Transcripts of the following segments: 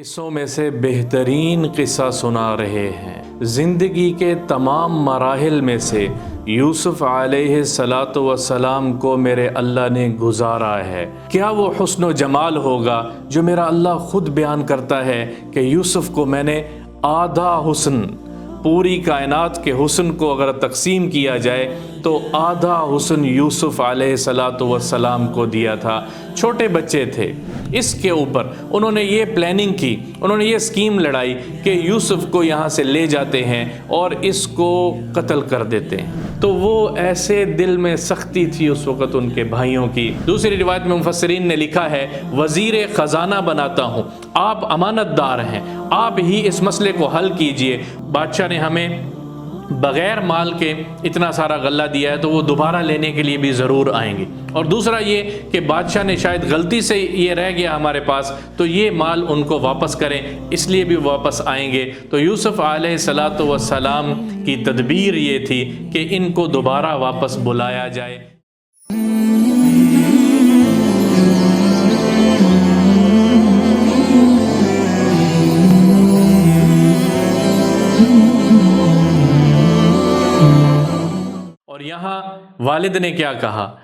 قصوں میں سے بہترین قصہ سنا رہے ہیں۔ زندگی کے تمام مراحل میں سے یوسف علیہ السلام کو میرے اللہ نے گزارا ہے۔ کیا وہ حسن و جمال ہوگا جو میرا اللہ خود بیان کرتا ہے کہ یوسف کو میں نے آدھا حسن، پوری کائنات کے حسن کو اگر تقسیم کیا جائے تو آدھا حسن یوسف علیہ السلام کو دیا تھا۔ چھوٹے بچے تھے، اس کے اوپر انہوں نے یہ پلاننگ کی، انہوں نے یہ اسکیم لڑائی کہ یوسف کو یہاں سے لے جاتے ہیں اور اس کو قتل کر دیتے ہیں۔ تو وہ ایسے دل میں سختی تھی اس وقت ان کے بھائیوں کی۔ دوسری روایت میں مفسرین نے لکھا ہے وزیر خزانہ بناتا ہوں، آپ امانت دار ہیں، آپ ہی اس مسئلے کو حل کیجئے۔ بادشاہ نے ہمیں بغیر مال کے اتنا سارا غلہ دیا ہے تو وہ دوبارہ لینے کے لیے بھی ضرور آئیں گے۔ اور دوسرا یہ کہ بادشاہ نے شاید غلطی سے یہ رہ گیا ہمارے پاس تو یہ مال ان کو واپس کریں، اس لیے بھی واپس آئیں گے۔ تو یوسف علیہ السلام کی تدبیر یہ تھی کہ ان کو دوبارہ واپس بلایا جائے۔ اور یہاں والد نے کیا کہا؟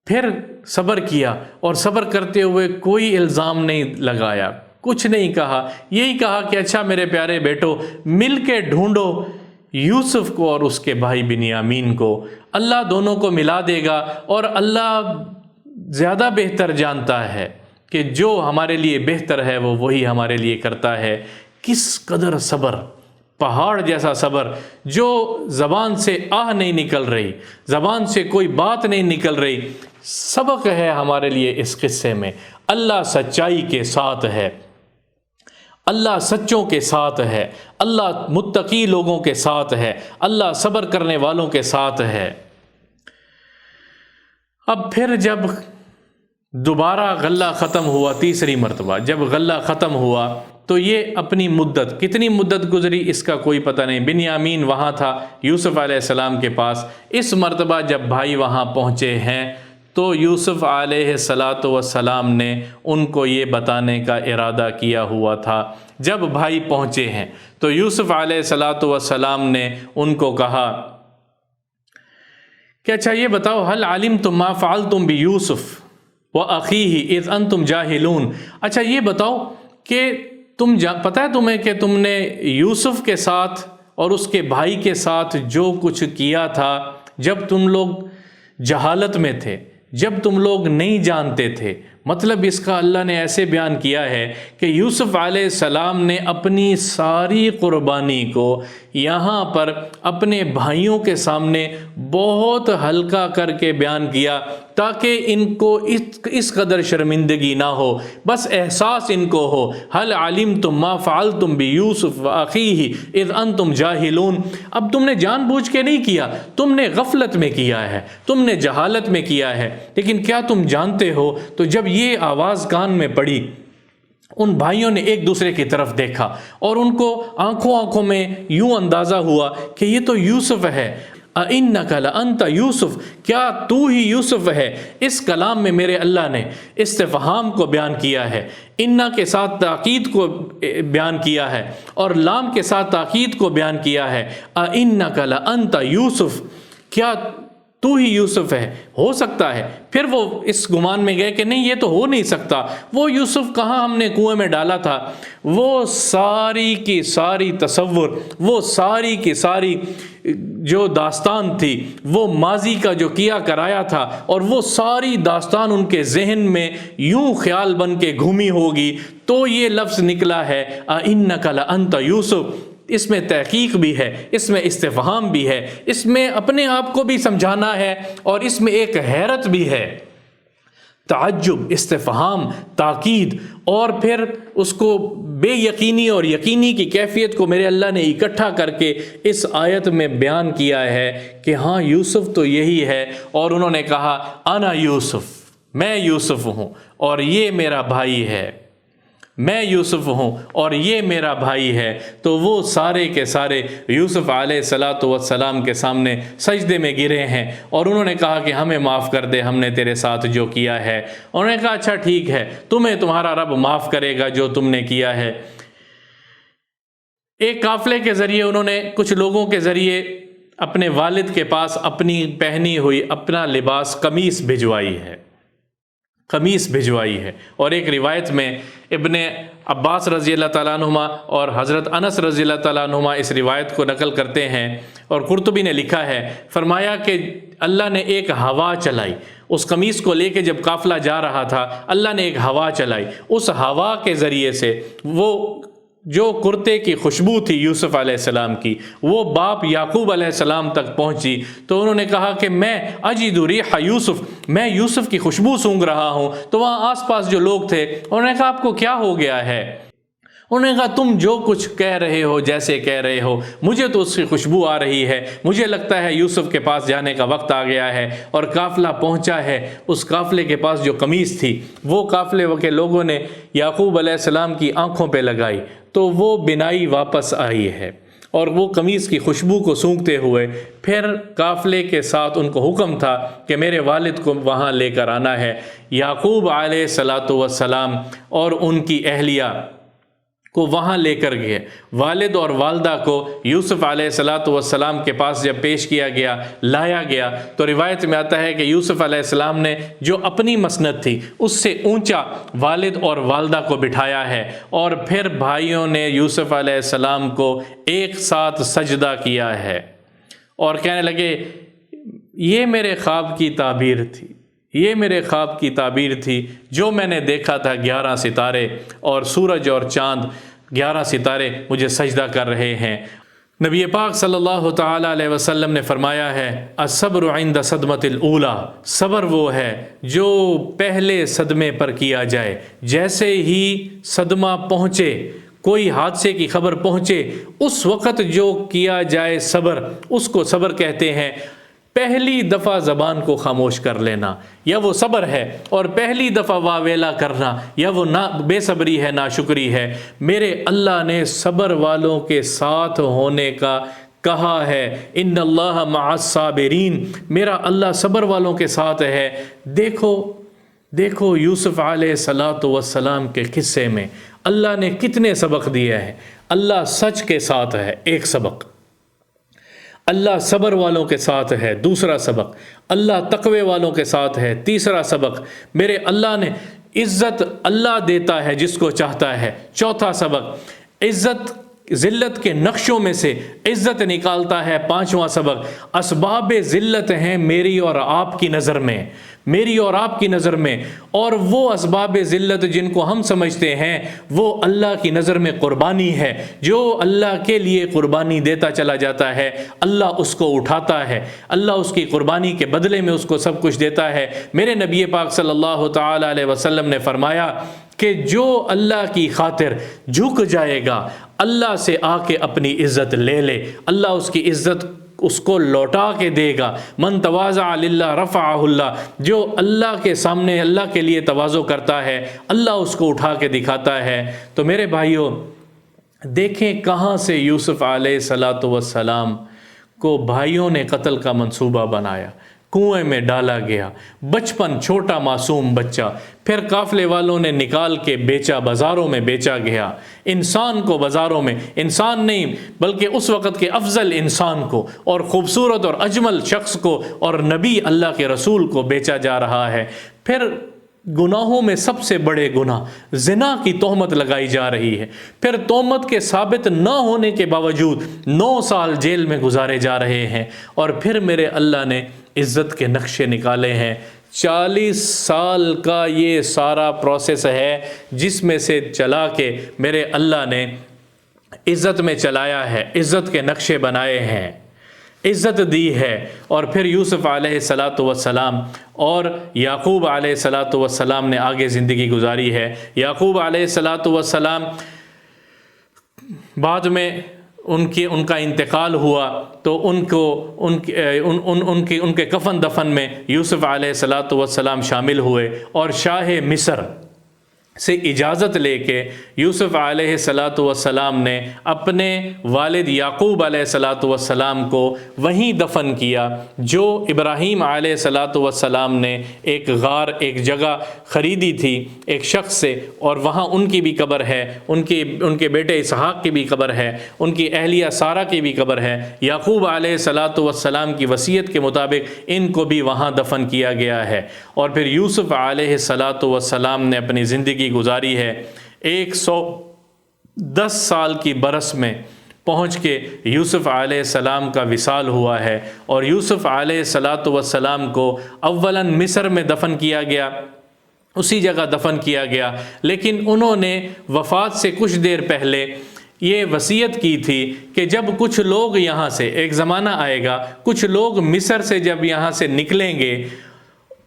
پھر صبر کیا اور صبر کرتے ہوئے کوئی الزام نہیں لگایا، کچھ نہیں کہا، یہی کہا کہ اچھا میرے پیارے بیٹو مل کے ڈھونڈو یوسف کو اور اس کے بھائی بنیامین کو، اللہ دونوں کو ملا دے گا اور اللہ زیادہ بہتر جانتا ہے کہ جو ہمارے لیے بہتر ہے وہ وہی ہمارے لیے کرتا ہے۔ کس قدر صبر، پہاڑ جیسا صبر، جو زبان سے آہ نہیں نکل رہی، زبان سے کوئی بات نہیں نکل رہی۔ سبق ہے ہمارے لیے اس قصے میں، اللہ سچائی کے ساتھ ہے، اللہ سچوں کے ساتھ ہے، اللہ متقی لوگوں کے ساتھ ہے، اللہ صبر کرنے والوں کے ساتھ ہے۔ اب پھر جب دوبارہ غلہ ختم ہوا، تیسری مرتبہ جب غلہ ختم ہوا تو یہ اپنی مدت، کتنی مدت گزری اس کا کوئی پتہ نہیں۔ بنیامین وہاں تھا یوسف علیہ السلام کے پاس۔ اس مرتبہ جب بھائی وہاں پہنچے ہیں تو یوسف علیہ السلام نے ان کو یہ بتانے کا ارادہ کیا ہوا تھا۔ جب بھائی پہنچے ہیں تو یوسف علیہ السلام نے ان کو کہا کہ اچھا یہ بتاؤ هل علمتم ما فعلتم بيوسف وأخيه إذ أنتم جاهلون، اچھا یہ بتاؤ کہ پتہ ہے تمہیں کہ تم نے یوسف کے ساتھ اور اس کے بھائی کے ساتھ جو کچھ کیا تھا جب تم لوگ جہالت میں تھے، جب تم لوگ نہیں جانتے تھے۔ مطلب اس کا اللہ نے ایسے بیان کیا ہے کہ یوسف علیہ السلام نے اپنی ساری قربانی کو یہاں پر اپنے بھائیوں کے سامنے بہت ہلکا کر کے بیان کیا تاکہ ان کو اس قدر شرمندگی نہ ہو، بس احساس ان کو ہو هل علمتم ما فعلتم بيوسف واخيه اذ انتم جاہلون۔ اب تم نے جان بوجھ کے نہیں کیا، تم نے غفلت میں کیا ہے، تم نے جہالت میں کیا ہے، لیکن کیا تم جانتے ہو؟ تو جب یہ آواز کان میں پڑی ان بھائیوں نے ایک دوسرے کی طرف دیکھا اور ان کو آنکھوں میں یوں اندازہ ہوا کہ یہ تو یوسف ہے۔ اِنَّكَ لَأَنْتَ یوسف، کیا تو ہی یوسف ہے؟ اس کلام میں میرے اللہ نے استفہام کو بیان کیا ہے، اِنَّا کے ساتھ تاکید کو بیان کیا ہے اور لام کے ساتھ تاکید کو بیان کیا ہے۔ اِنَّكَ لَأَنْتَ یوسف، کیا تو ہی یوسف ہے؟ ہو سکتا ہے۔ پھر وہ اس گمان میں گئے کہ نہیں یہ تو ہو نہیں سکتا، وہ یوسف کہاں ہم نے کنویں میں ڈالا تھا۔ وہ ساری کی ساری تصور، وہ ساری کی ساری جو داستان تھی، وہ ماضی کا جو کیا کرایا تھا، اور وہ ساری داستان ان کے ذہن میں یوں خیال بن کے گھومی ہوگی تو یہ لفظ نکلا ہے اِنَّكَ لَأَنْتَ یوسف۔ اس میں تحقیق بھی ہے، اس میں استفہام بھی ہے، اس میں اپنے آپ کو بھی سمجھانا ہے اور اس میں ایک حیرت بھی ہے، تعجب، استفہام، تاکید، اور پھر اس کو بے یقینی اور یقینی کی کیفیت کو میرے اللہ نے اکٹھا کر کے اس آیت میں بیان کیا ہے کہ ہاں یوسف تو یہی ہے۔ اور انہوں نے کہا انا یوسف، میں یوسف ہوں اور یہ میرا بھائی ہے۔ میں یوسف ہوں اور یہ میرا بھائی ہے، تو وہ سارے کے سارے یوسف علیہ الصلاۃ والسلام کے سامنے سجدے میں گرے ہیں اور انہوں نے کہا کہ ہمیں معاف کر دے، ہم نے تیرے ساتھ جو کیا ہے۔ انہوں نے کہا اچھا ٹھیک ہے، تمہیں تمہارا رب معاف کرے گا جو تم نے کیا ہے۔ ایک قافلے کے ذریعے انہوں نے کچھ لوگوں کے ذریعے اپنے والد کے پاس اپنی پہنی ہوئی اپنا لباس قمیص بھجوائی ہے، اور ایک روایت میں ابن عباس رضی اللہ تعالیٰ عنہما اور حضرت انس رضی اللہ تعالیٰ عنہما اس روایت کو نقل کرتے ہیں، اور قرطبی نے لکھا ہے، فرمایا کہ اللہ نے ایک ہوا چلائی، اس قمیص کو لے کے جب قافلہ جا رہا تھا اللہ نے ایک ہوا چلائی، اس ہوا کے ذریعے سے وہ جو کرتے کی خوشبو تھی یوسف علیہ السلام کی وہ باپ یعقوب علیہ السلام تک پہنچی، تو انہوں نے کہا کہ میں اجد ریح یوسف، میں یوسف کی خوشبو سونگھ رہا ہوں۔ تو وہاں آس پاس جو لوگ تھے انہوں نے کہا آپ کو کیا ہو گیا ہے؟ انہوں نے کہا تم جو کچھ کہہ رہے ہو، جیسے کہہ رہے ہو، مجھے تو اس کی خوشبو آ رہی ہے، مجھے لگتا ہے یوسف کے پاس جانے کا وقت آ گیا ہے۔ اور قافلہ پہنچا ہے، اس قافلے کے پاس جو قمیص تھی وہ قافلے کے لوگوں نے یعقوب علیہ السلام کی آنکھوں پہ لگائی تو وہ بنائی واپس آئی ہے، اور وہ قمیص کی خوشبو کو سونگھتے ہوئے پھر قافلے کے ساتھ ان کو حکم تھا کہ میرے والد کو وہاں لے کر آنا ہے۔ یعقوب علیہ السلام اور ان کی اہلیہ کو وہاں لے کر گئے۔ والد اور والدہ کو یوسف علیہ السلام کے پاس جب پیش کیا گیا، لایا گیا، تو روایت میں آتا ہے کہ یوسف علیہ السلام نے جو اپنی مسند تھی اس سے اونچا والد اور والدہ کو بٹھایا ہے، اور پھر بھائیوں نے یوسف علیہ السلام کو ایک ساتھ سجدہ کیا ہے اور کہنے لگے یہ میرے خواب کی تعبیر تھی، یہ میرے خواب کی تعبیر تھی، جو میں نے دیکھا تھا 11 ستارے اور سورج اور چاند، 11 ستارے مجھے سجدہ کر رہے ہیں۔ نبی پاک صلی اللہ تعالیٰ علیہ وسلم نے فرمایا ہے الصبر عند صدمۃ الاولیٰ، صبر وہ ہے جو پہلے صدمے پر کیا جائے، جیسے ہی صدمہ پہنچے، کوئی حادثے کی خبر پہنچے، اس وقت جو کیا جائے صبر، اس کو صبر کہتے ہیں۔ پہلی دفعہ زبان کو خاموش کر لینا یا وہ صبر ہے، اور پہلی دفعہ واویلا کرنا یا وہ بے صبری ہے، ناشکری ہے۔ میرے اللہ نے صبر والوں کے ساتھ ہونے کا کہا ہے، ان اللہ مع الصابرین، میرا اللہ صبر والوں کے ساتھ ہے۔ دیکھو یوسف علیہ السلام کے قصے میں اللہ نے کتنے سبق دیے ہیں۔ اللہ سچ کے ساتھ ہے، ایک سبق، اللہ صبر والوں کے ساتھ ہے، دوسرا سبق، اللہ تقوی والوں کے ساتھ ہے، تیسرا سبق، میرے اللہ نے عزت اللہ دیتا ہے جس کو چاہتا ہے، چوتھا سبق، عزت ذلت کے نقشوں میں سے عزت نکالتا ہے، پانچواں سبق، اسباب ذلت ہیں میری اور آپ کی نظر میں، میری اور آپ کی نظر میں، اور وہ اسباب ذلت جن کو ہم سمجھتے ہیں وہ اللہ کی نظر میں قربانی ہے۔ جو اللہ کے لیے قربانی دیتا چلا جاتا ہے اللہ اس کو اٹھاتا ہے، اللہ اس کی قربانی کے بدلے میں اس کو سب کچھ دیتا ہے۔ میرے نبی پاک صلی اللہ تعالی علیہ وسلم نے فرمایا کہ جو اللہ کی خاطر جھک جائے گا اللہ سے آ کے اپنی عزت لے لے، اللہ اس کی عزت اس کو لوٹا کے دے گا۔ من تواضع للہ رفعہ اللہ، جو اللہ کے سامنے اللہ کے لیے تواضع کرتا ہے اللہ اس کو اٹھا کے دکھاتا ہے۔ تو میرے بھائیوں دیکھیں کہاں سے یوسف علیہ السلام کو بھائیوں نے قتل کا منصوبہ بنایا، کنویں میں ڈالا گیا، بچپن چھوٹا معصوم بچہ، پھر قافلے والوں نے نکال کے بیچا، بازاروں میں بیچا گیا، انسان کو بازاروں میں، انسان نہیں بلکہ اس وقت کے افضل انسان کو اور خوبصورت اور اجمل شخص کو اور نبی اللہ کے رسول کو بیچا جا رہا ہے۔ پھر گناہوں میں سب سے بڑے گناہ زنا کی تہمت لگائی جا رہی ہے، پھر تہمت کے ثابت نہ ہونے کے باوجود 9 سال جیل میں گزارے جا رہے ہیں، اور پھر میرے اللہ نے عزت کے نقشے نکالے ہیں۔ 40 سال کا یہ سارا پروسیس ہے جس میں سے چلا کے میرے اللہ نے عزت میں چلایا ہے، عزت کے نقشے بنائے ہیں، عزت دی ہے۔ اور پھر یوسف علیہ السلام اور یعقوب علیہ السلام نے آگے زندگی گزاری ہے۔ یعقوب علیہ السلام بعد میں ان کا انتقال ہوا تو ان کے کفن دفن میں یوسف علیہ السلام شامل ہوئے، اور سے اجازت لے کے یوسف علیہ الصلاۃ والسلام نے اپنے والد یعقوب علیہ الصلاۃ والسلام کو وہیں دفن کیا جو ابراہیم علیہ الصلاۃ والسلام نے ایک غار، ایک جگہ خریدی تھی ایک شخص سے، اور وہاں ان کی بھی قبر ہے، ان کے بیٹے اسحاق کی بھی قبر ہے، ان کی اہلیہ سارہ کی بھی قبر ہے۔ یعقوب علیہ الصلاۃ والسلام کی وصیت کے مطابق ان کو بھی وہاں دفن کیا گیا ہے۔ اور پھر یوسف علیہ الصلاۃ والسلام نے اپنی زندگی گزاری ہے 110 سال کی برس میں پہنچ کے یوسف علیہ السلام کا وصال ہوا ہے، اور یوسف علیہ الصلاۃ والسلام کو اولاً مصر میں دفن کیا گیا، اسی جگہ دفن کیا گیا، لیکن انہوں نے وفات سے کچھ دیر پہلے یہ وصیت کی تھی کہ جب کچھ لوگ یہاں سے، ایک زمانہ آئے گا کچھ لوگ مصر سے جب یہاں سے نکلیں گے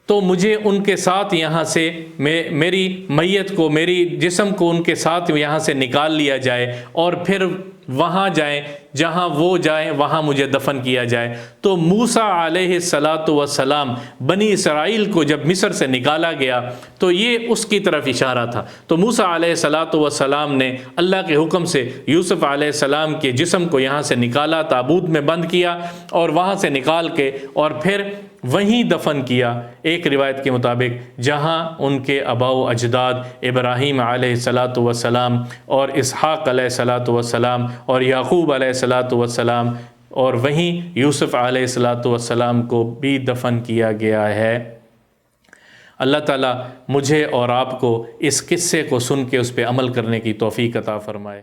تو مجھے ان کے ساتھ یہاں سے میری میت کو، میری جسم کو ان کے ساتھ یہاں سے نکال لیا جائے اور پھر وہاں جائیں، جہاں وہ جائیں وہاں مجھے دفن کیا جائے۔ تو موسیٰ علیہ الصلاۃ والسلام بنی اسرائیل کو جب مصر سے نکالا گیا تو یہ اس کی طرف اشارہ تھا۔ تو موسیٰ علیہ الصلاۃ والسلام نے اللہ کے حکم سے یوسف علیہ السلام کے جسم کو یہاں سے نکالا، تابوت میں بند کیا اور وہاں سے نکال کے اور پھر وہیں دفن کیا، ایک روایت کے مطابق جہاں ان کے آباء و اجداد ابراہیم علیہ الصلاۃ والسلام اور اسحاق علیہ الصلاۃ والسلام اور یعقوب علیہ الصلاۃ والسلام، اور وہیں یوسف علیہ الصلاۃ والسلام کو بھی دفن کیا گیا ہے۔ اللہ تعالیٰ مجھے اور آپ کو اس قصے کو سن کے اس پہ عمل کرنے کی توفیق عطا فرمائے۔